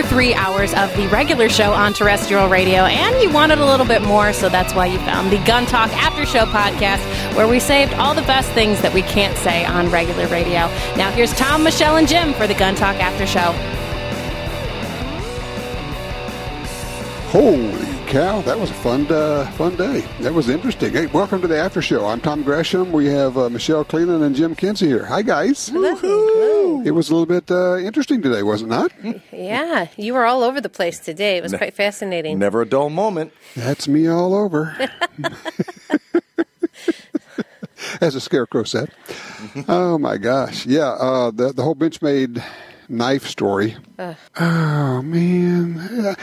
3 hours of the regular show on terrestrial radio, and you wanted a little bit more, so that's why you found the Gun Talk After Show podcast, where we saved all the best things that we can't say on regular radio. Now here's Tom, Michelle, and Jim for the Gun Talk After Show. Holy cow, that was a fun day. That was interesting. Hey, welcome to the After Show. I'm Tom Gresham. We have Michelle Cleland and Jim Kinsey here. Hi, guys. Hello. It was a little bit interesting today, was it not? Yeah, you were all over the place today. It was quite fascinating. Never a dull moment. That's me all over. As a scarecrow said. Oh, my gosh. Yeah, the whole Benchmade knife story. Oh, man.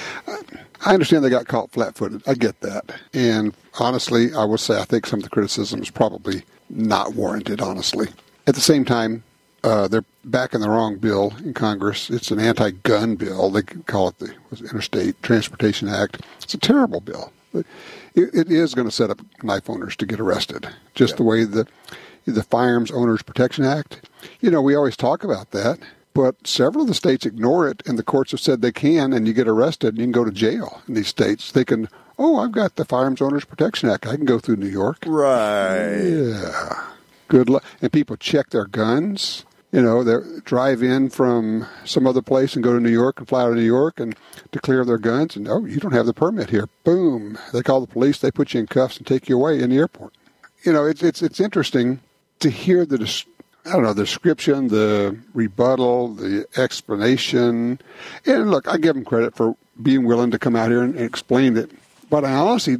I understand they got caught flat-footed. I get that. And honestly, I will say I think some of the criticism is probably not warranted, honestly. At the same time, they're backing the wrong bill in Congress. It's an anti-gun bill. They call it the Interstate Transportation Act. It's a terrible bill. But it is going to set up knife owners to get arrested, just the way the Firearms Owners Protection Act. You know, we always talk about that. But several of the states ignore it, and the courts have said they can, and you get arrested, and you can go to jail in these states. They can, I've got the Firearms Owners Protection Act. I can go through New York. Right. Yeah. Good luck. And people check their guns. You know, they drive in from some other place and go to New York and fly out of New York and to clear their guns. And, you don't have the permit here. Boom. They call the police. They put you in cuffs and take you away in the airport. You know, it's interesting to hear the description, the rebuttal, the explanation. And look, I give them credit for being willing to come out here and explain it. But I honestly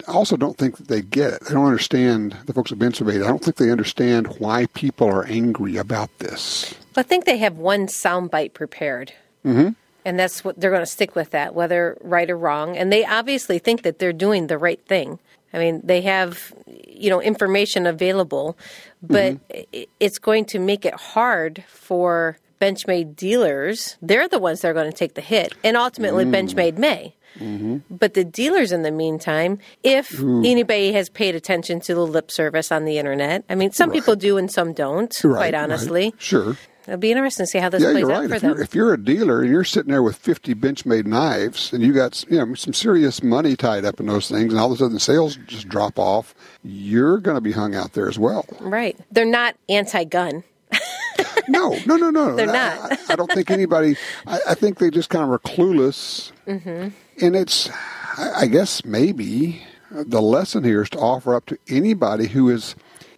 also don't think that they get it. They don't understand, the folks at Benchmade. I don't think they understand why people are angry about this. I think they have one soundbite prepared. Mm-hmm. And that's what they're going to stick with, that, whether right or wrong. And they obviously think that they're doing the right thing. I mean, they have, information available, but it's going to make it hard for Benchmade dealers. They're the ones that are going to take the hit, and ultimately Benchmade may. Mm-hmm. But the dealers, in the meantime, if anybody has paid attention to the lip service on the Internet, I mean, some people do and some don't, quite honestly. Right. Sure. It'll be interesting to see how this plays out for them. If you're a dealer and you're sitting there with 50 Benchmade knives and you got some serious money tied up in those things, and all of a sudden sales just drop off, you're going to be hung out there as well. Right. They're not anti-gun. No. They're not. I don't think anybody. I think they just kind of are clueless. Mm-hmm. And it's, I guess, maybe the lesson here is to offer up to anybody who is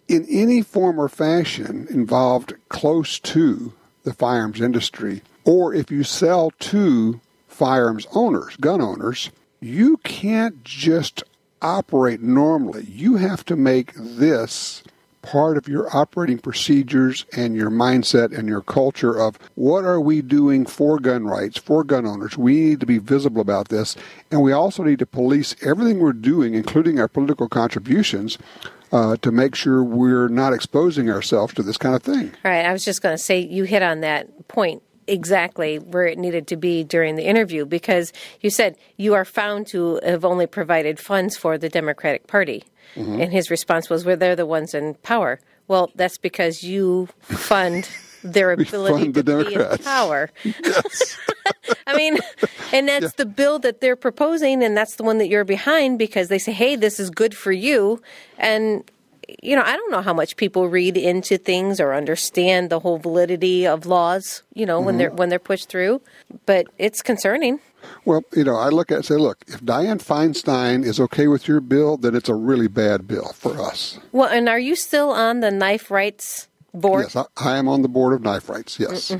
in any form or fashion involved close to the firearms industry, or if you sell to firearms owners, gun owners, you can't just operate normally. You have to make this part of your operating procedures and your mindset and your culture of what are we doing for gun rights, for gun owners. We need to be visible about this, and we also need to police everything we're doing, including our political contributions, to make sure we're not exposing ourselves to this kind of thing. Right. I was just going to say, you hit on that point exactly where it needed to be during the interview, because you said you are found to have only provided funds for the Democratic Party. Mm-hmm. And his response was, well, they're the ones in power. Well, that's because you fund their ability to be in power. Yes. I mean, and that's the bill that they're proposing, and that's the one that you're behind, because they say, hey, this is good for you. And, I don't know how much people read into things or understand the whole validity of laws, when they're pushed through. But it's concerning. Well, I look at it and say, look, if Dianne Feinstein is okay with your bill, then it's a really bad bill for us. Well, and are you still on the Knife Rights Board? Yes, I am on the board of Knife Rights, yes,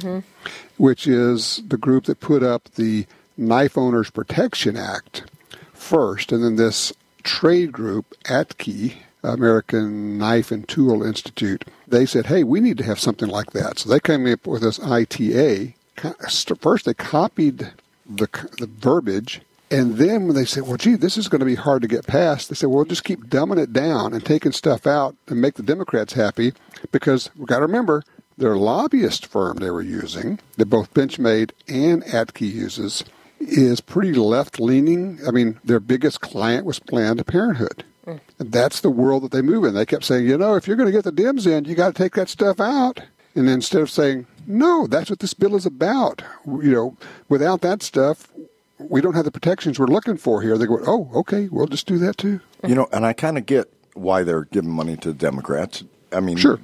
which is the group that put up the Knife Owners Protection Act first, and then this trade group, ATKI, American Knife and Tool Institute, they said, hey, we need to have something like that. So they came up with this ITA. First, they copied the verbiage, and then when they said, well, gee, this is going to be hard to get past, they said, well, just keep dumbing it down and taking stuff out and make the Democrats happy, because we've got to remember, their lobbyist firm they were using, that both Benchmade and ATKI uses, is pretty left-leaning. I mean, their biggest client was Planned Parenthood. And that's the world that they move in. They kept saying, if you're going to get the Dems in, you got to take that stuff out. And instead of saying, no, that's what this bill is about. Without that stuff, we don't have the protections we're looking for here. They go, oh, okay, we'll just do that too. And I kind of get why they're giving money to Democrats. I mean, sure.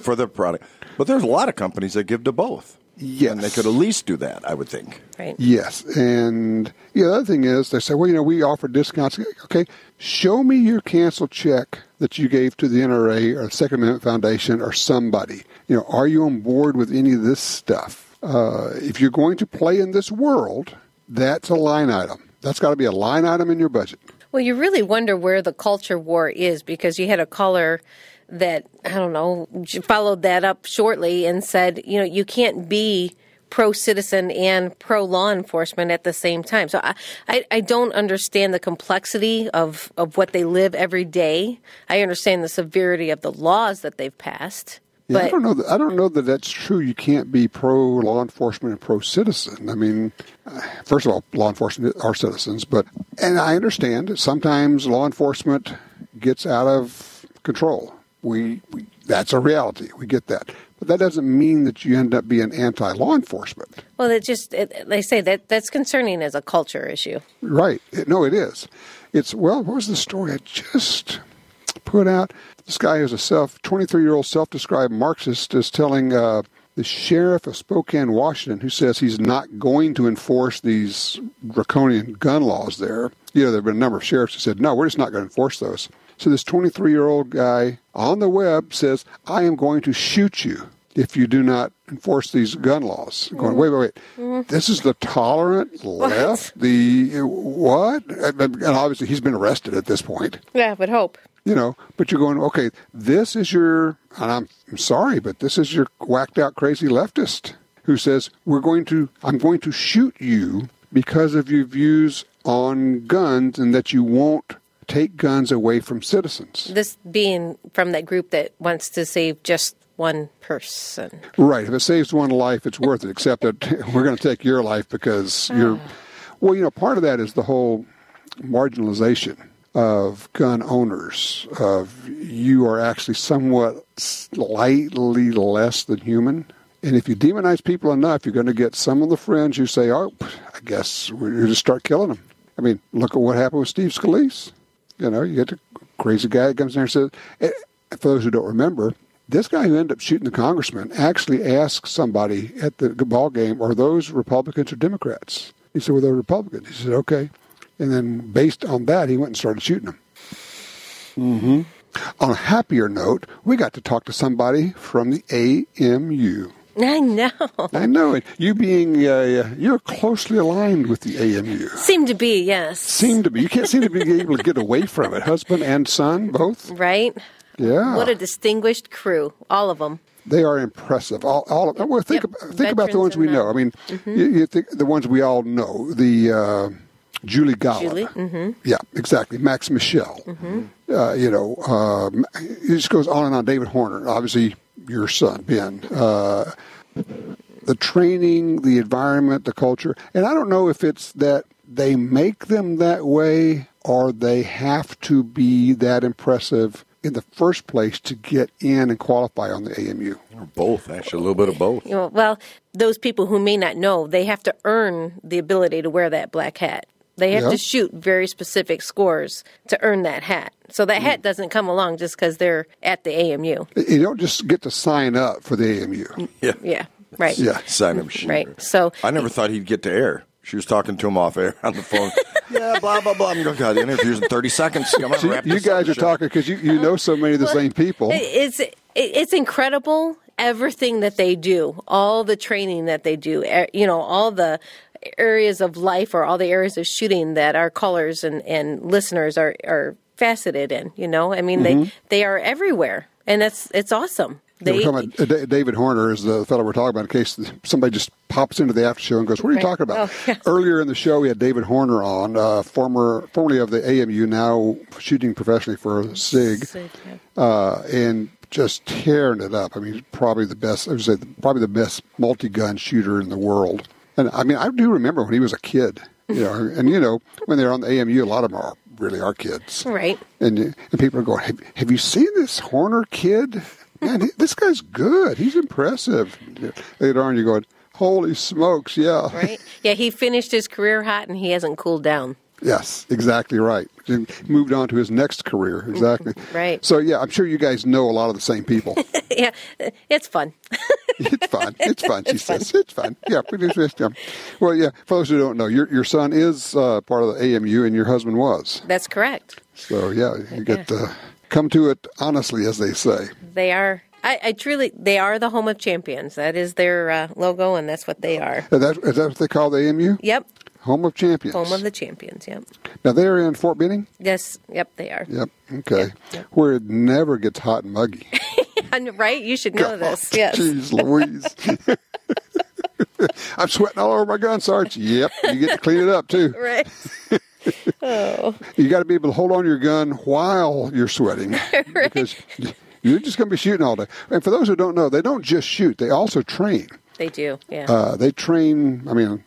For their product. But there's a lot of companies that give to both. Yes. And they could at least do that, I would think. Right. Yes. And the other thing is they say, well, we offer discounts. Okay, show me your canceled check that you gave to the NRA or the Second Amendment Foundation or somebody. Are you on board with any of this stuff? If you're going to play in this world, that's a line item. That's got to be a line item in your budget. Well, you really wonder where the culture war is, because you had a caller that, I don't know, followed that up shortly and said, you can't be pro-citizen and pro-law enforcement at the same time. So I don't understand the complexity of what they live every day. I understand the severity of the laws that they've passed. Yeah, but I don't know that that's true. You can't be pro-law enforcement and pro-citizen. I mean, first of all, law enforcement are citizens, and I understand that sometimes law enforcement gets out of control. That's a reality. We get that. But that doesn't mean that you end up being anti-law enforcement. Well, they say that's concerning as a culture issue. Right. It is. What was the story I just put out? This guy who's a 23-year-old self-described Marxist is telling the sheriff of Spokane, Washington, who says he's not going to enforce these draconian gun laws there. There have been a number of sheriffs who said, no, we're just not going to enforce those. So this 23-year-old guy on the web says, I am going to shoot you if you do not enforce these gun laws. Going, wait. This is the tolerant left? What? And obviously he's been arrested at this point. Yeah, I would hope. But you're going, okay, this is and I'm sorry, but this is your whacked out crazy leftist who says, I'm going to shoot you because of your views on guns and that you won't take guns away from citizens. This being from that group that wants to save just one person. Right. If it saves one life, it's worth it, except that we're going to take your life because you're... Well, part of that is the whole marginalization of gun owners. You are actually somewhat slightly less than human. And if you demonize people enough, you're going to get some of the friends who say, oh, I guess we'll just start killing them. I mean, look at what happened with Steve Scalise. You get the crazy guy that comes in there and says, for those who don't remember, this guy who ended up shooting the congressman actually asked somebody at the ball game, are those Republicans or Democrats? He said, well, they're Republicans. He said, okay. And then based on that, he went and started shooting them. Mm-hmm. On a happier note, we got to talk to somebody from the AMU. I know it. You being, you're closely aligned with the AMU. Seem to be, yes. You can't seem to be able to get away from it. Husband and son, both. Right? Yeah. What a distinguished crew, all of them. They are impressive. All of them. Well, think about the ones we know. I mean, you think the ones we all know. The Julie Gollop. Mm-hmm. Yeah, exactly. Max Michel. Mm-hmm. It just goes on and on. David Horner, obviously your son, Ben. The training, the environment, the culture. And I don't know if it's that they make them that way or they have to be that impressive in the first place to get in and qualify on the AMU. Or both, actually, a little bit of both. Well, those people who may not know, they have to earn the ability to wear that black hat. They have to shoot very specific scores to earn that hat. So that hat doesn't come along just because they're at the AMU. You don't just get to sign up for the AMU. Yeah, right. Yeah, sign up sheet. Right. So I never thought he'd get to air. She was talking to him off air on the phone. Yeah, blah, blah, blah. I'm going, God, the interview's in 30 seconds. Come on, so wrap you this guys up, are talking because you know so many of the same people. It's incredible, everything that they do, all the training that they do, all the areas of life or all the areas of shooting that our callers and listeners are faceted in, I mean, they are everywhere, and it's awesome. We're talking about David Horner is the fellow we're talking about in case somebody just pops into the after show and goes, what are you talking about? Oh, yeah. Earlier in the show, we had David Horner on, formerly of the AMU, now shooting professionally for SIG, and just tearing it up. I mean, probably the best, I would say, probably the best multi-gun shooter in the world. And I mean, I do remember when he was a kid, and when they're on the AMU, a lot of them are really our kids. Right. And people are going, have you seen this Horner kid man, this guy's good. He's impressive. Later on, you're going, holy smokes, yeah. Right? Yeah, he finished his career hot, and he hasn't cooled down. Yes, exactly right. He moved on to his next career. Exactly. Right. So, yeah, I'm sure you guys know a lot of the same people. Yeah, it's fun. It's fun. It's fun, she says. It's fun. Yeah. Well, yeah, for those who don't know, your son is part of the AMU and your husband was. That's correct. So, yeah, you get to come to it honestly, as they say. They are. I truly, they are the home of champions. That is their logo, and that's what they are. Is that what they call the AMU? Yep. Home of Champions. Home of the champions, yep. Now, they're in Fort Benning? Yes, yep, they are. Yep, okay. Yep. Where it never gets hot and muggy. Right? You should know this, yes. Jeez Louise. I'm sweating all over my gun, Sarge. Yep, you get to clean it up, too. Right. Oh. You got to be able to hold on to your gun while you're sweating. Right. Because you're just going to be shooting all day. And for those who don't know, they don't just shoot. They also train. They do, yeah. They train,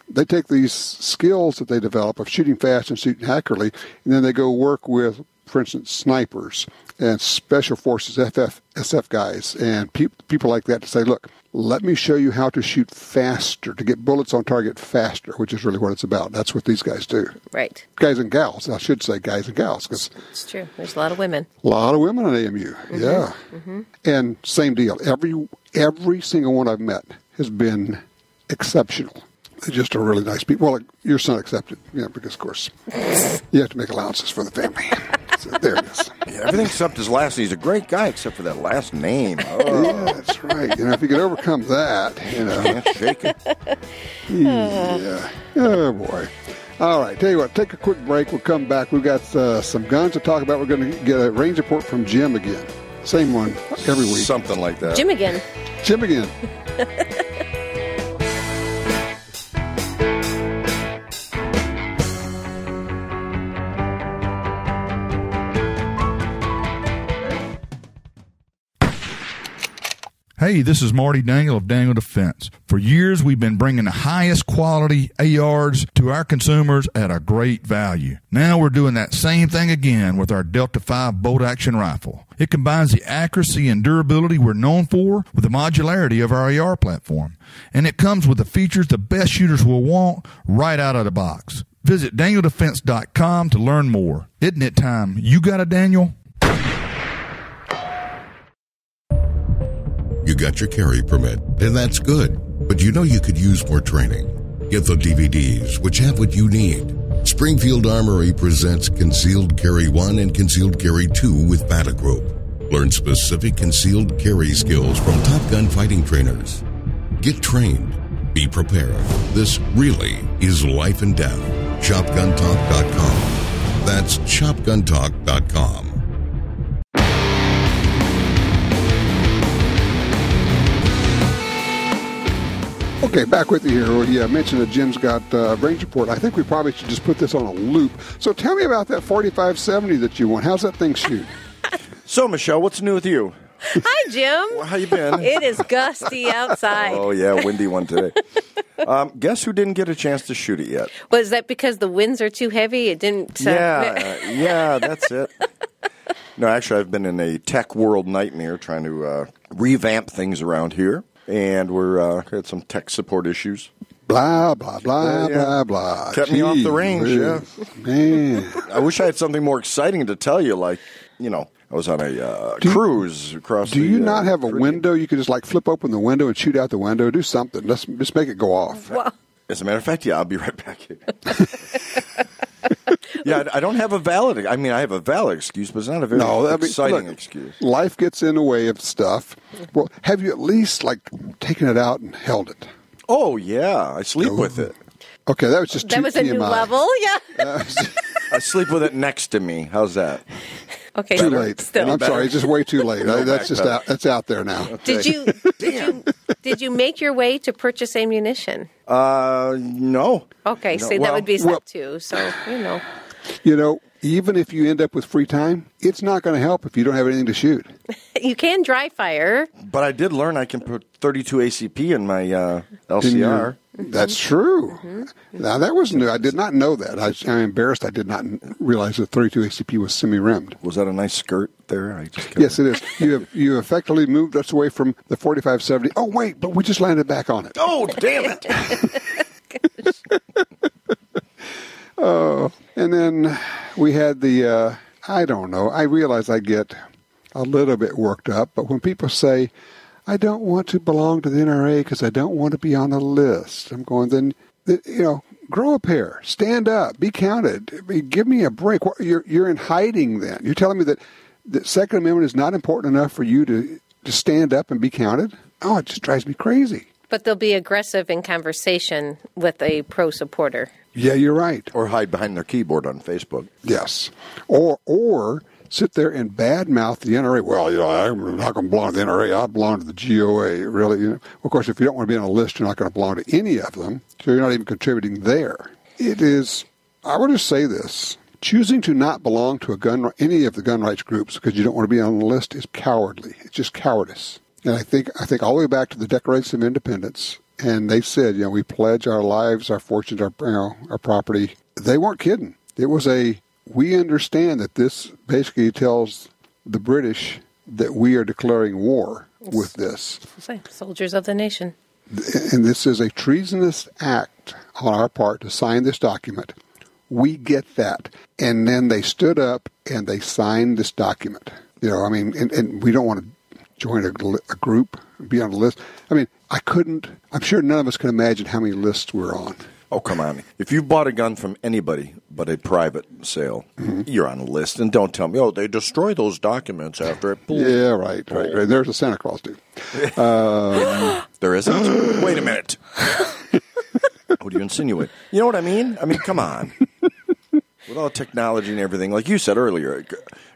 they take these skills that they develop of shooting fast and shooting accurately, and then they go work with, for instance, snipers and special forces, SF guys, and people like that to say, look, let me show you how to shoot faster, to get bullets on target faster, which is really what it's about. That's what these guys do. Right. Guys and gals. I should say guys and gals. Cause it's true. There's a lot of women. A lot of women on AMU, yeah. Mm-hmm. And same deal. Every single one I've met has been exceptional. They're just a really nice people. Well, your son accepted, because, of course, you have to make allowances for the family. So there it is. Yeah, everything except his last name. He's a great guy except for that last name. Oh. Yeah, that's right. If you could overcome that, Can't shake it. Yeah. Oh, boy. All right. Tell you what, take a quick break. We'll come back. We've got some guns to talk about. We're going to get a range report from Jim again. Same one every week. Something like that. Jim again. Hey, this is Marty Dangle of Dangle Defense. For years, we've been bringing the highest quality ARs to our consumers at a great value. Now we're doing that same thing again with our Delta 5 bolt-action rifle. It combines the accuracy and durability we're known for with the modularity of our AR platform. And it comes with the features the best shooters will want right out of the box. Visit DanielDefense.com to learn more. Isn't it time you got a Daniel? You got your carry permit, and that's good. But you know you could use more training. Get the DVDs, which have what you need. Springfield Armory presents Concealed Carry 1 and Concealed Carry 2 with Battle Group. Learn specific concealed carry skills from Top Gun fighting trainers. Get trained. Be prepared. This really is life and death. ShopGunTalk.com. That's ShopGunTalk.com. Okay, back with you here. Well, yeah, I mentioned that Jim's got a range report. I think we probably should just put this on a loop. So tell me about that 4570 that you won. How's that thing shoot? So, Michelle, what's new with you? Hi, Jim. Well, how you been? It is gusty outside. Oh, yeah, windy one today. Guess who didn't get a chance to shoot it yet? Was that because the winds are too heavy? It didn't... Yeah, that's it. No, actually, I've been in a tech world nightmare trying to revamp things around here. And we're had some tech support issues. Blah, blah, blah, blah, blah. Kept me off the range, yeah. Man. I wish I had something more exciting to tell you, like, I was on a cruise across Do you not have a window? You could just, flip open the window and shoot out the window. Do something. Let's just make it go off. Well, as a matter of fact, I'll be right back here. Yeah, I don't have a valid... I have a valid excuse, but it's not a very exciting excuse. Life gets in the way of stuff. Well, have you at least, taken it out and held it? Oh, yeah. I sleep with it. Okay, that was just too that was a new level, yeah. I sleep with it next to me. How's that? Okay, too late. Still. I'm sorry, it's just way too late. That's just out. That's out there now. Okay. Did you make your way to purchase ammunition? No. Okay, so that would be step 2. So even if you end up with free time, it's not going to help if you don't have anything to shoot. You can dry fire. But I did learn I can put 32 ACP in my LCR. That's true. Now, that was new. I did not know that. I'm embarrassed I did not realize that 32 ACP was semi-rimmed. Was that a nice skirt there? Yes, it is. You effectively moved us away from the 4570. Oh, wait, but we just landed back on it. Oh, damn it. Oh, and then we had the, I don't know, I realize I get a little bit worked up, but when people say, I don't want to belong to the NRA because I don't want to be on a list, I'm going, then, grow a pair, stand up, be counted. I mean, give me a break. You're in hiding then. You're telling me that the Second Amendment is not important enough for you to stand up and be counted? Oh, it just drives me crazy. But they'll be aggressive in conversation with a pro supporter. Yeah, you're right. Or hide behind their keyboard on Facebook. Yes. Or sit there and badmouth the NRA. Well, I'm not going to belong to the NRA. I belong to the GOA. Really, Of course, if you don't want to be on a list, you're not going to belong to any of them. So you're not even contributing there. It is. I would just say this: choosing to not belong to any of the gun rights groups because you don't want to be on the list is cowardly. It's just cowardice. And I think all the way back to the Declaration of Independence, and they said, we pledge our lives, our fortunes, our property. They weren't kidding. It was we understand that this basically tells the British that we are declaring war with this. Soldiers of the nation. And this is a treasonous act on our part to sign this document. We get that. And then they stood up and they signed this document. And we don't want to join a group, be on a list. I'm sure none of us can imagine how many lists we're on. Oh, come on. If you bought a gun from anybody but a private sale, you're on a list. And don't tell me, they destroy those documents after it. Yeah, right. There's a Santa Claus, too. There isn't? Wait a minute. What do you insinuate? You know what I mean? Come on. With all the technology and everything, like you said earlier,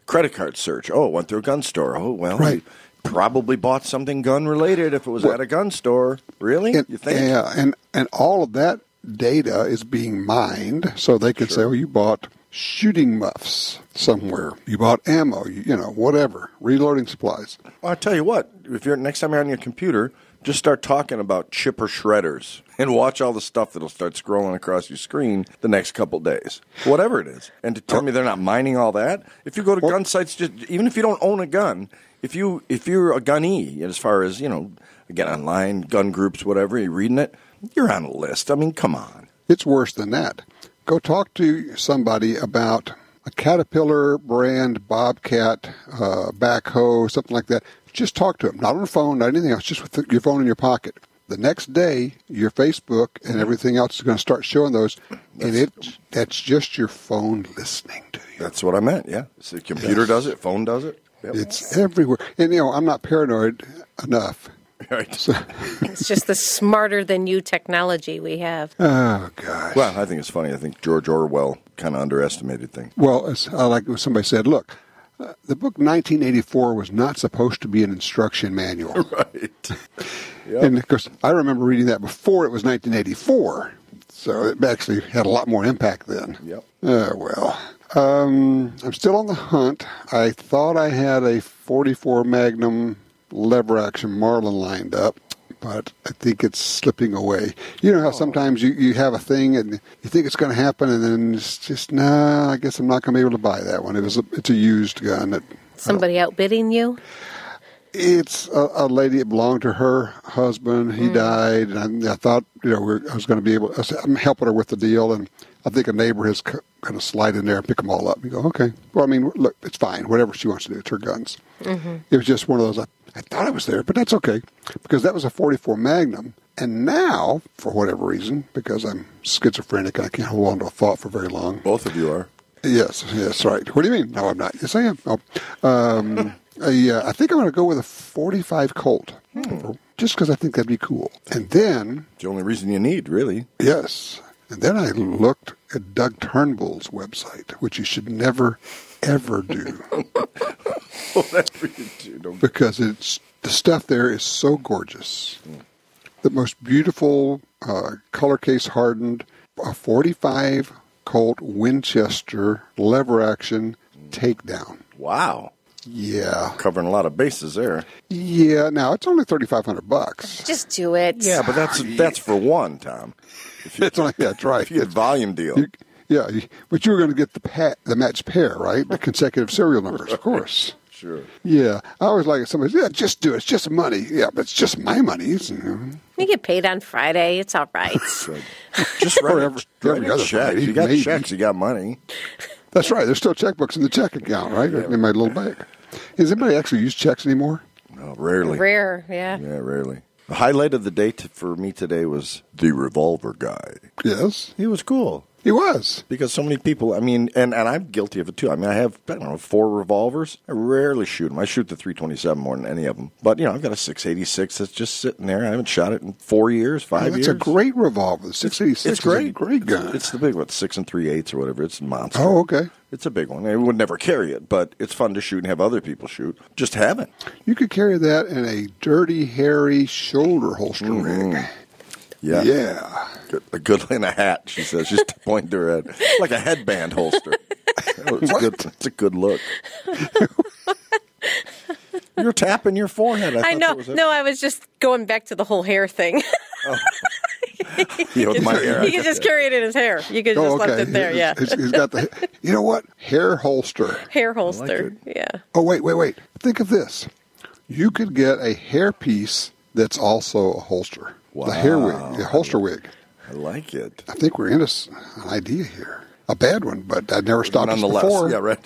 credit card search. Oh, went through a gun store. Oh, well, right. Probably bought something gun-related if it was at a gun store. Really? You think? Yeah, and all of that data is being mined, so they can say, you bought shooting muffs somewhere. You bought ammo, whatever, reloading supplies. Well, I'll tell you what, if next time you're on your computer, just start talking about chipper shredders and watch all the stuff that'll start scrolling across your screen the next couple days, whatever it is. And to tell me they're not mining all that? If you go to gun sites, even if you don't own a gun, if you're a gunnee, as far as, again, online, gun groups, whatever, you're reading it, you're on a list. Come on. It's worse than that. Go talk to somebody about a Caterpillar brand Bobcat backhoe, something like that. Just talk to them. Not on the phone, not anything else, just with your phone in your pocket. The next day, your Facebook and everything else is going to start showing those, that's just your phone listening to you. That's what I meant, yeah. So the computer does it, phone does it. Yep. It's everywhere. And, I'm not paranoid enough. Right. So, it's just the smarter than you technology we have. Oh, gosh. Well, I think it's funny. I think George Orwell kind of underestimated things. Well, like somebody said, look, the book 1984 was not supposed to be an instruction manual. Right. Yep. And, of course, I remember reading that before it was 1984. So it actually had a lot more impact then. Yep. Well. I'm still on the hunt. I thought I had a 44 Magnum lever action Marlin lined up, but I think it's slipping away. You know how sometimes you have a thing and you think it's going to happen, and then it's just, I guess I'm not going to be able to buy that one. It's a used gun. Somebody outbidding you? It's a lady that belonged to her husband. He died, and I thought, I was going to be able. I'm helping her with the deal, and I think a neighbor has going to slide in there and pick them all up. You go, okay. Well, look, it's fine. Whatever she wants to do, it's her guns. Mm-hmm. It was just one of those. I thought I was there, but that's okay, because that was a 44 Magnum. And now, for whatever reason, because I'm schizophrenic and I can't hold on to a thought for very long. Both of you are. Yes, right. What do you mean? No, I'm not. Yes, I am. I think I'm going to go with a 45 Colt, just because I think that'd be cool. And then... It's the only reason you need, really. Yes. And then I looked at Doug Turnbull's website, which you should never, ever do. Whatever you do. Because the stuff there is so gorgeous. The most beautiful, color case hardened, a 45 Colt Winchester lever action takedown. Wow. Yeah. Covering a lot of bases there. Yeah. Now it's only $3,500. Just do it. Yeah, but that's for one, Tom. It's only, that's right. If you had volume deal. But you were going to get the matched pair, right? The consecutive serial numbers, of course. Sure. Yeah. I always like it. Somebody says, just do it. It's just money. Yeah, but it's just my money. You get paid on Friday. It's all right. Just write every a other check. Friday, You got maybe. checks, you got money. That's right. There's still checkbooks in the check account, right? In my little bank. Does anybody actually use checks anymore? No, rarely. Rare, yeah. Yeah, rarely. The highlight of the day for me today was the revolver guy. Yes. He was cool. He was. Because so many people, I mean, and I'm guilty of it too. I mean, I have, 4 revolvers. I rarely shoot them. I shoot the 327 more than any of them. But, I've got a 686 that's just sitting there. I haven't shot it in 4 years, 5 years. It's a great revolver. The 686 It's great. is a great gun. It's the big one, 6 3/8 or whatever. It's a monster. Oh, okay. It's a big one. I would never carry it, but it's fun to shoot and have other people shoot. Just have it. You could carry that in a dirty, hairy shoulder holster rig. Yeah. Yeah. A good in a hat, she says. She's pointing to her head. Like a headband holster. It's a good look. You're tapping your forehead. I know. No, I was just going back to the whole hair thing. He could just carry it in his hair. You could just left it there, yeah. He's got the, you know what? Hair holster. Hair holster, yeah. Oh, wait. Think of this. You could get a hair piece that's also a holster. Wow. The hair wig, the holster wig. I like it. I think we're into an idea here. A bad one, but I'd never stopped us before. Yeah, right.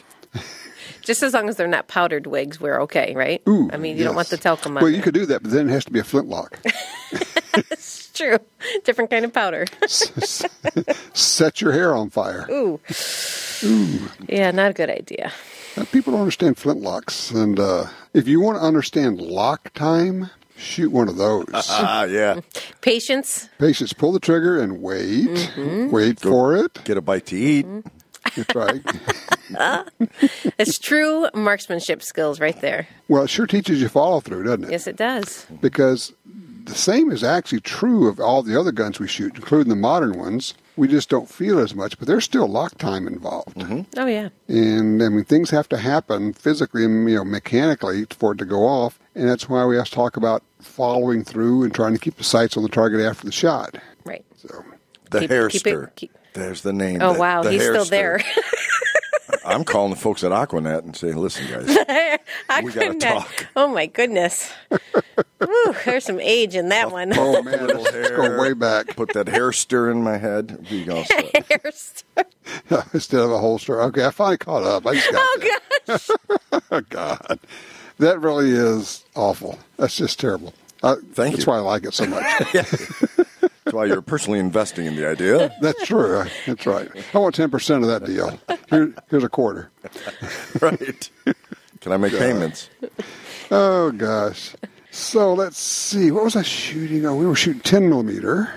Just as long as they're not powdered wigs, we're okay, right? Ooh, I mean, you don't want the talcum on Well, there. you could do that, but then it has to be a flintlock. It's true. Different kind of powder. Set your hair on fire. Ooh. Yeah, not a good idea. People don't understand flintlocks. And if you want to understand lock time, shoot one of those. Yeah. Patience. Patience. Pull the trigger and wait. Mm-hmm. Wait for it. Get a bite to eat. That's right. It's true marksmanship skills right there. Well, it sure teaches you follow through, doesn't it? Yes, it does. Because the same is actually true of all the other guns we shoot, including the modern ones. We just don't feel as much, but there's still lock time involved. Mm-hmm. Oh, yeah. And, I mean, things have to happen physically and, mechanically for it to go off. And that's why we have to talk about following through and trying to keep the sights on the target after the shot. Right. So The hairster. There's the name. Oh, wow. He's still there. I'm calling the folks at Aquanet and saying, listen, guys, we got to talk. Oh, my goodness. Ooh, there's some age in that one. Oh, man, let's go way back. Put that hair stir in my head. Be all set. Instead of a holster. Okay, I finally caught up. I just got gosh. Oh, God. That really is awful. That's just terrible. Thank you. That's why I like it so much. That's why you're personally investing in the idea. That's true. That's right. I want 10% of that deal. Here's a quarter. Right. Can I make payments? Oh, gosh. So let's see. What was I shooting? Oh, we were shooting 10 millimeter.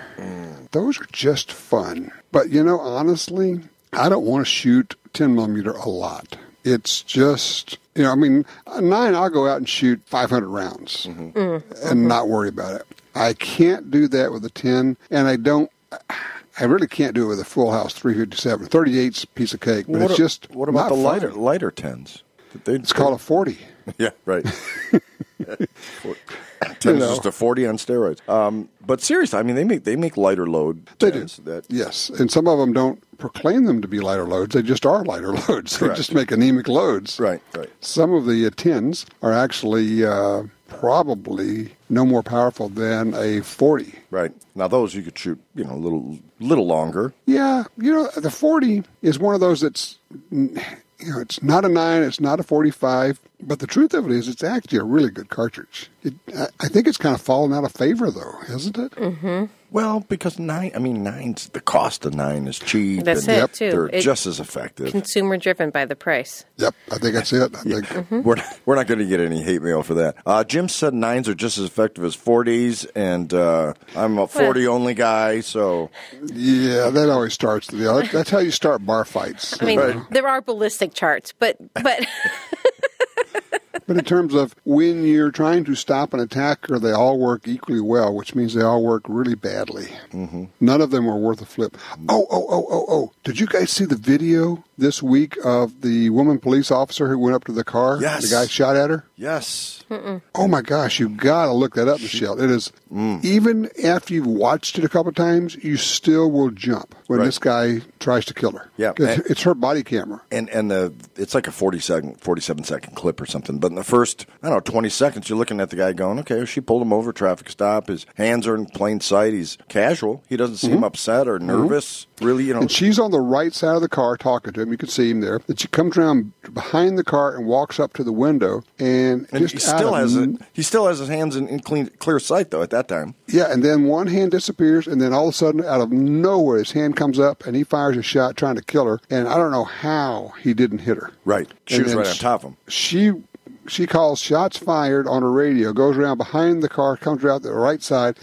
Those are just fun. But, honestly, I don't want to shoot 10 millimeter a lot. It's just, a 9, I'll go out and shoot 500 rounds and not worry about it. I can't do that with a 10, and I really can't do it with a full house 357. 38's a piece of cake, but it's just What about the fun. lighter 10s? It's called a 40. Yeah, right. 10 is just a 40 on steroids. But seriously, I mean, they make lighter load 10s. They do. Yes, and some of them don't proclaim them to be lighter loads. They just are lighter loads. Correct. They just make anemic loads. Right. Some of the 10s are actually probably no more powerful than a 40. Right. Now those you could shoot, a little longer. Yeah, the 40 is one of those that's, it's not a 9, it's not a 45, but the truth of it is it's actually a really good cartridge. I think it's kind of fallen out of favor, though, hasn't it? Mm-hmm. Well, because 9's the cost of 9 is cheap. That's and it, too. They're just as effective. Consumer driven by the price. Yep, I think that's it. I think We're not going to get any hate mail for that. Jim said 9s are just as effective as 40s, and I'm a 40 only guy, so yeah, that always starts the deal. That's how you start bar fights. I mean, there are ballistic charts, but But in terms of when you're trying to stop an attacker, they all work equally well, which means they all work really badly. Mm-hmm. None of them are worth a flip. Oh. Did you guys see the video this week of the woman police officer who went up to the car? Yes. The guy shot at her? Yes. Oh, my gosh. You got to look that up, Michelle. It is, even after you've watched it a couple of times, you still will jump when this guy tries to kill her. Yeah. It's her body camera. And it's like a 47-second clip or something. But in the first, 20 seconds, you're looking at the guy going, okay, she pulled him over, traffic stop. His hands are in plain sight. He's casual. He doesn't seem upset or nervous. Really, And she's on the right side of the car talking to him. You can see him there. Then she comes around behind the car and walks up to the window. And he still has his hands in clear sight, though, at that time. Yeah, and then one hand disappears, and then all of a sudden, out of nowhere, his hand comes up, and he fires a shot trying to kill her. And I don't know how he didn't hit her. Right. She was right on top of him. She calls shots fired on her radio, goes around behind the car, comes around the right side,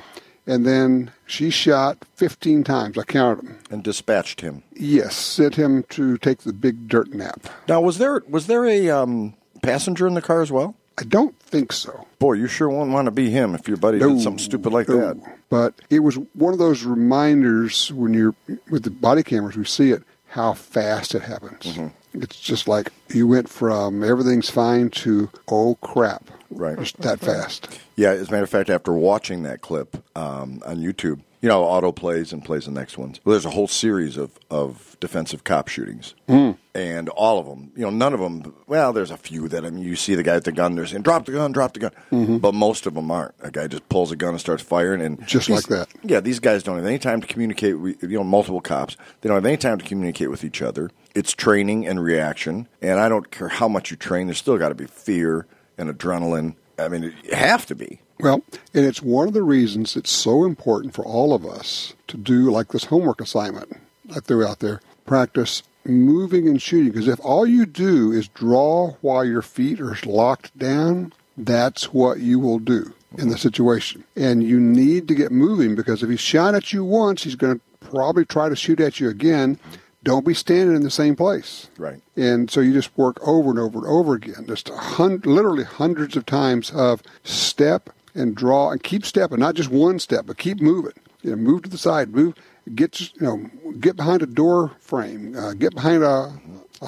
and then she shot 15 times. I counted them. And dispatched him. Yes, sent him to take the big dirt nap. Now, was there a passenger in the car as well? I don't think so. Boy, you sure wouldn't want to be him if your buddy did something stupid like that. But it was one of those reminders when you're with the body cameras, we see it, how fast it happens. It's just like you went from everything's fine to, oh, crap. Right. Just that fast. Yeah, as a matter of fact, after watching that clip on YouTube, auto plays and plays the next ones. Well, there's a whole series of defensive cop shootings. And all of them, none of them, well, there's a few that, you see the guy with the gun, they're saying, drop the gun. But most of them aren't. A guy just pulls a gun and starts firing. And just like that. Yeah, these guys don't have any time to communicate with, multiple cops. They don't have any time to communicate with each other. It's training and reaction. And I don't care how much you train, there's still got to be fear and adrenaline. I mean, you have to be. Well, and it's one of the reasons it's so important for all of us to do like this homework assignment I threw out there. Practice moving and shooting, because if all you do is draw while your feet are locked down, that's what you will do in the situation. And you need to get moving, because if he shot at you once, he's going to probably try to shoot at you again. Don't be standing in the same place. Right. And so you just work over and over and over again, just literally hundreds of times of step and draw and keep stepping, not just one step, but keep moving. Move to the side, get behind a door frame, get behind a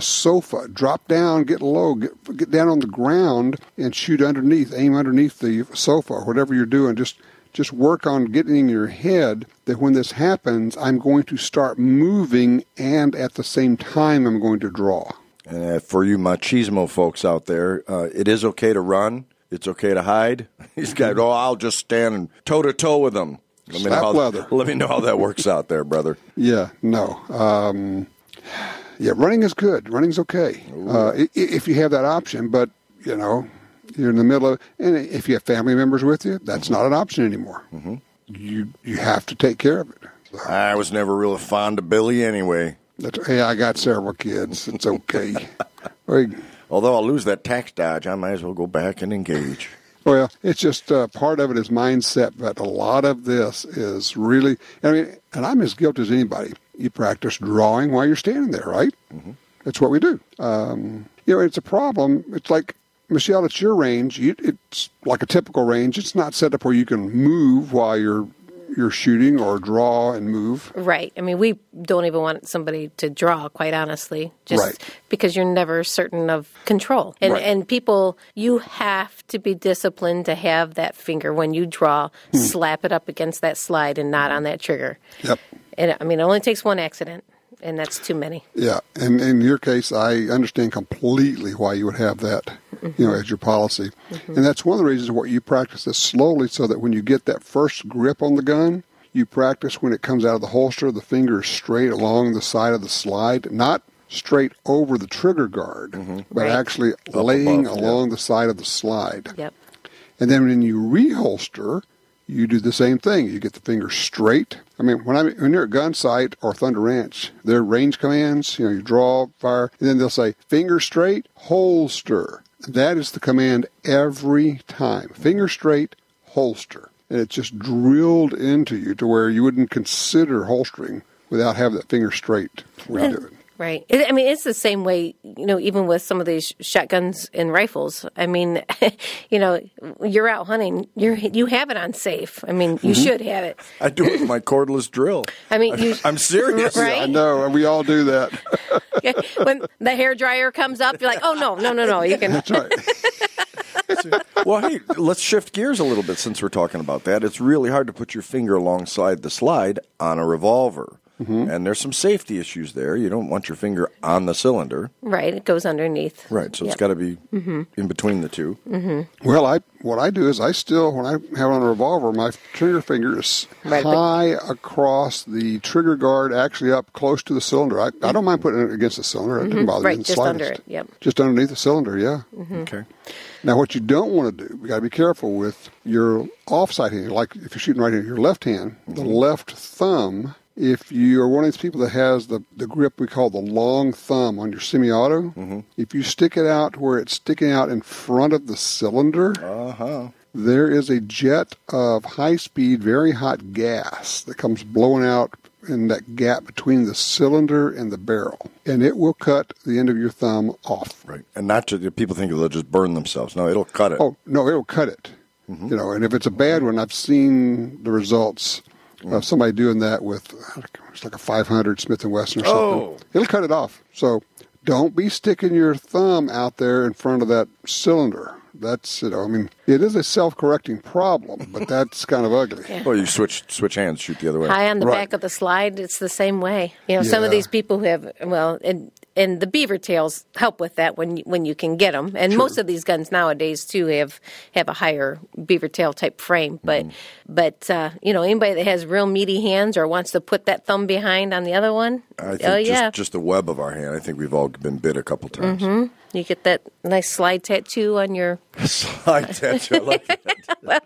sofa, drop down, get low, get down on the ground and shoot underneath, aim underneath the sofa or whatever you're doing. Just work on getting in your head that when this happens, I'm going to start moving and at the same time I'm going to draw. And for you machismo folks out there, it is okay to run. It's okay to hide. These guys, I'll just stand toe-to-toe with them. Let me know how that works out there, brother. Yeah, no. Running is good. Running's okay if you have that option. But, you're in the middle of, and if you have family members with you, that's not an option anymore. You have to take care of it. So, I was never really fond of Billy anyway. Hey, I got several kids. It's okay. Although I'll lose that tax dodge, I might as well go back and engage. Well, it's just part of it is mindset, but a lot of this is really, and I'm as guilty as anybody. You practice drawing while you're standing there, right? That's what we do. It's a problem. It's like, Michelle, it's your range. It's like a typical range. It's not set up where you can move while you're shooting or draw and move. Right. I mean, we don't even want somebody to draw, quite honestly, just because you're never certain of control. And people, you have to be disciplined to have that finger when you draw, slap it up against that slide and not on that trigger. Yep. And it only takes one accident. And that's too many. Yeah, and in your case, I understand completely why you would have that, as your policy. And that's one of the reasons why you practice this slowly, so that when you get that first grip on the gun, you practice when it comes out of the holster, the finger is straight along the side of the slide, not straight over the trigger guard, but actually laying along the side of the slide. Yep. And then when you reholster, you do the same thing. You get the finger straight. I mean, when you're at gun sight or Thunder Ranch, their range commands, you draw, fire, and then they'll say, finger straight, holster. That is the command every time. Finger straight, holster. And it's just drilled into you to where you wouldn't consider holstering without having that finger straight when you do it. Right. I mean, it's the same way, even with some of these shotguns and rifles. I mean, you're out hunting, you have it on safe. I mean, you should have it. I do it with my cordless drill. I mean, I'm serious. Right? I know, and we all do that. When the hairdryer comes up, you're like, oh, no. You can. That's right. Well, hey, let's shift gears a little bit since we're talking about that. It's really hard to put your finger alongside the slide on a revolver. And there's some safety issues there. You don't want your finger on the cylinder. Right, it goes underneath. Right, so it's got to be in between the two. Well, what I do is when I have it on a revolver, my trigger finger is high across the trigger guard, actually up close to the cylinder. I don't mind putting it against the cylinder. It doesn't bother me in the just slightest. under it, yep. Just underneath the cylinder, yeah. Okay. Now, what you don't want to do, you got to be careful with your offside hand. Like if you're shooting right in your left hand, the left thumb. If you are one of these people that has the grip we call the long thumb on your semi-auto, if you stick it out where it's sticking out in front of the cylinder, there is a jet of high-speed, very hot gas that comes blowing out in that gap between the cylinder and the barrel, and it will cut the end of your thumb off. Right, and not just people think they'll just burn themselves. No, it'll cut it. Oh no, it'll cut it. And if it's a bad one, I've seen the results. Somebody doing that with, it's like a 500 Smith & Wesson or something. It'll cut it off. So don't be sticking your thumb out there in front of that cylinder. That's, it is a self-correcting problem, but that's kind of ugly. Yeah. Well, you switch hands, shoot the other way. High on the back of the slide, it's the same way. Some of these people who have, and the beaver tails help with that when you can get them. And most of these guns nowadays too have a higher beaver tail type frame. But anybody that has real meaty hands or wants to put that thumb behind on the other one, I think just the web of our hand. I think we've all been bit a couple times. You get that nice slide tattoo on your slide tattoo. I like that. Well,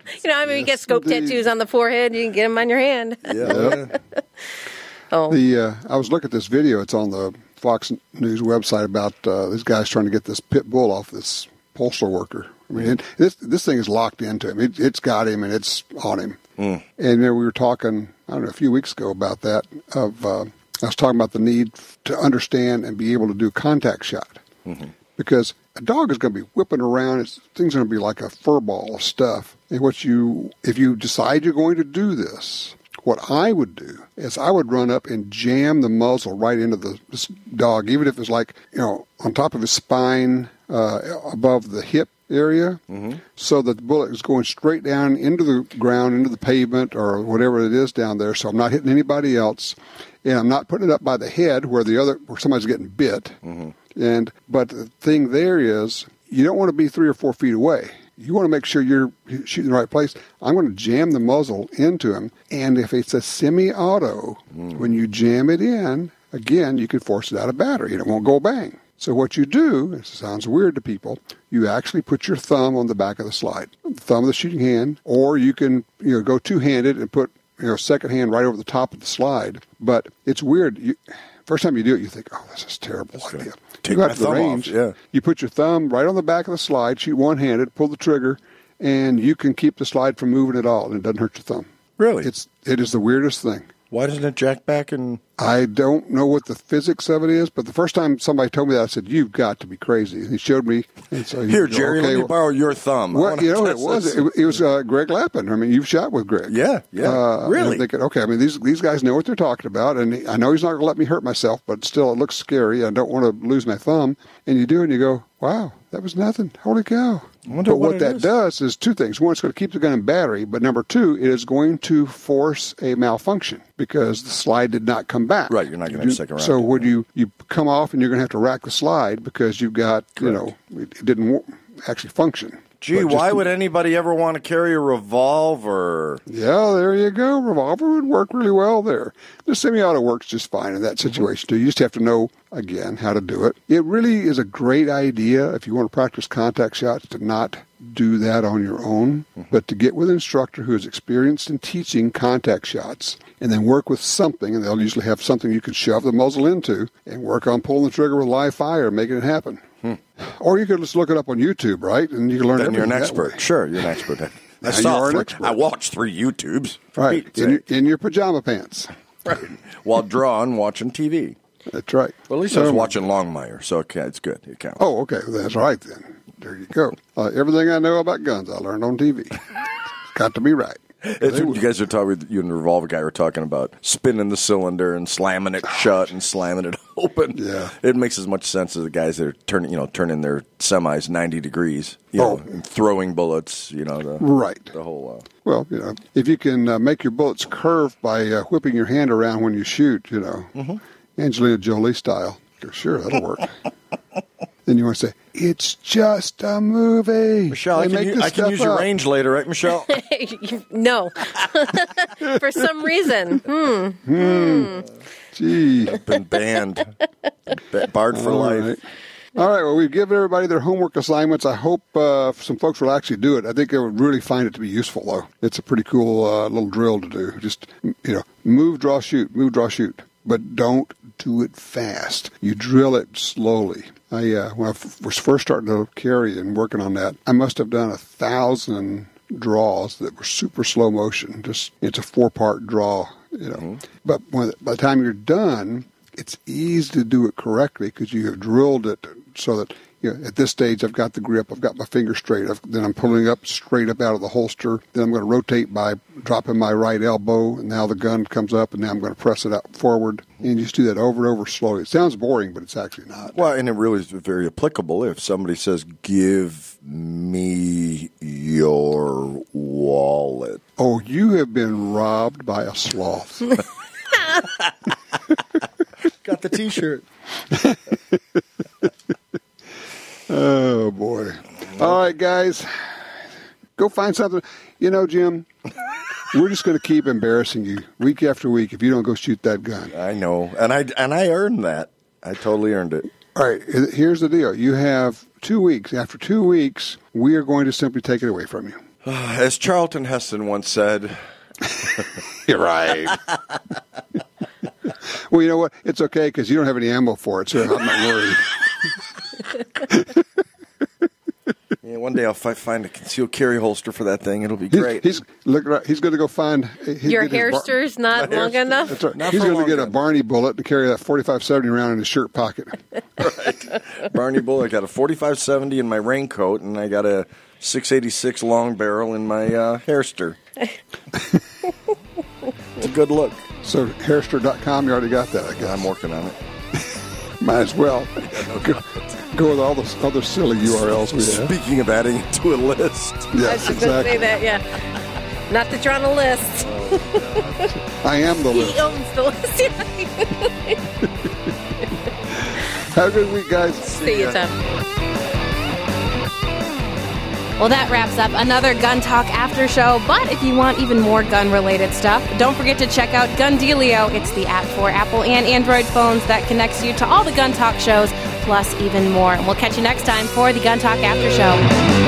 you get scope tattoos on the forehead. You can get them on your hand. Yeah. I was looking at this video. It's on the Fox News website about these guys trying to get this pit bull off this postal worker. I mean, this thing is locked into him. It's got him, and it's on him. And we were talking, I don't know, a few weeks ago about that. I was talking about the need to understand and be able to do contact shot. Because a dog is going to be whipping around. Things are going to be like a fur ball of stuff. And if you decide you're going to do this, what I would do is I would run up and jam the muzzle right into this dog, even if it's like, on top of his spine, above the hip area, so that the bullet is going straight down into the ground, into the pavement, or whatever it is down there. So I'm not hitting anybody else, and I'm not putting it up by the head where somebody's getting bit. But the thing there is, you don't want to be 3 or 4 feet away. You want to make sure you're shooting the right place. I'm going to jam the muzzle into him. And if it's a semi-auto, when you jam it in, again, you can force it out of battery and it won't go bang. So what you do, it sounds weird to people, you actually put your thumb on the back of the slide, the thumb of the shooting hand, or you can go two-handed and put second hand right over the top of the slide. But it's weird. First time you do it, you think, oh, this is a terrible idea. You go out to the range, you put your thumb right on the back of the slide, shoot one-handed, pull the trigger, and you can keep the slide from moving at all, and it doesn't hurt your thumb. Really? It is the weirdest thing. Why doesn't it jack back and... I don't know what the physics of it is, but the first time somebody told me that, I said, you've got to be crazy. And he showed me. And so Here, Jerry, let me borrow your thumb. Well, it was Greg Lappin. I mean, you've shot with Greg. Yeah. Really? I'm thinking, okay, I mean, these guys know what they're talking about, and I know he's not going to let me hurt myself, but still, it looks scary. I don't want to lose my thumb. And you do, and you go, wow, that was nothing. Holy cow. But what that does is two things. One, it's going to keep the gun in battery, but number two, it is going to force a malfunction because the slide did not come back. Right, you're not going to have a second round. So when you come off and you're going to have to rack the slide because you've got, it didn't actually function. Gee, why would anybody ever want to carry a revolver? Yeah, there you go. Revolver would work really well there. The semi-auto works just fine in that situation, too. You just have to know, again, how to do it. It really is a great idea if you want to practice contact shots to not do that on your own, but to get with an instructor who is experienced in teaching contact shots and then work with something, and they'll usually have something you can shove the muzzle into and work on pulling the trigger with live fire and making it happen. Or you could just look it up on YouTube, right? And you can learn everything. Then you're an expert. Sure, you're an expert. I watched 3 YouTubes. Right, in your pajama pants. Right, while drawing, watching TV. That's right. Well, at least I was watching Longmire, so okay, it's good. It counts. Oh, okay. That's right then. There you go. Everything I know about guns, I learned on TV. Got to be right. You guys are talking. You and the Revolver guy were talking about spinning the cylinder and slamming it shut and slamming it open. Yeah, it makes as much sense as the guys that are turning their semis 90 degrees. And throwing bullets. Right. The whole. Well, if you can make your bullets curve by whipping your hand around when you shoot, Angelina Jolie style, sure that'll work. Then you want to say, it's just a movie. Michelle, I can use your range later, right, Michelle? No. For some reason. Gee. I've been banned. Barred for life. Right. All right, well, we've given everybody their homework assignments. I hope some folks will actually do it. I think they would really find it to be useful, though. It's a pretty cool little drill to do. Just, move, draw, shoot, move, draw, shoot. But don't do it fast. You drill it slowly. When I was first starting to carry and working on that, I must have done 1,000 draws that were super slow motion. Just it's a 4-part draw, But by the time you're done, it's easy to do it correctly because you have drilled it so that at this stage I've got the grip, I've got my finger straight, then I'm pulling up straight up out of the holster, then I'm going to rotate by dropping my right elbow, and now the gun comes up, and now I'm going to press it out forward, and you just do that over and over slowly. It sounds boring, but it's actually not. Well, and it really is very applicable if somebody says, give me your wallet. Oh, you have been robbed by a sloth. Got the T-shirt. Oh, boy. All right, guys. Go find something. Jim, we're just going to keep embarrassing you week after week if you don't go shoot that gun. I know. And I earned that. I totally earned it. All right. Here's the deal. You have 2 weeks. After 2 weeks, we are going to simply take it away from you. As Charlton Heston once said. You're right. Well, you know what? It's okay because you don't have any ammo for it, so I'm not worried. Yeah, one day I'll find a concealed carry holster for that thing. It'll be great. He's going to go find... Your hairster's not long enough? That's right. He's going to get a Barney bullet to carry that 45-70 around in his shirt pocket. Right. Barney bullet. I got a 45-70 in my raincoat, and I got a 686 long barrel in my hairster. It's a good look. So, hairster.com, you already got that, I guess. I'm working on it. Might as well. Go with all the other silly URLs we have. Speaking of adding it to a list. Yes, I was going to say that, yeah. Not that you're on a list. I am the list. He owns the list. Have a good week, guys. See you, Tom. Well, that wraps up another Gun Talk After Show. But if you want even more gun-related stuff, don't forget to check out Gun Dealio. It's the app for Apple and Android phones that connects you to all the Gun Talk shows, plus even more. And we'll catch you next time for the Gun Talk After Show.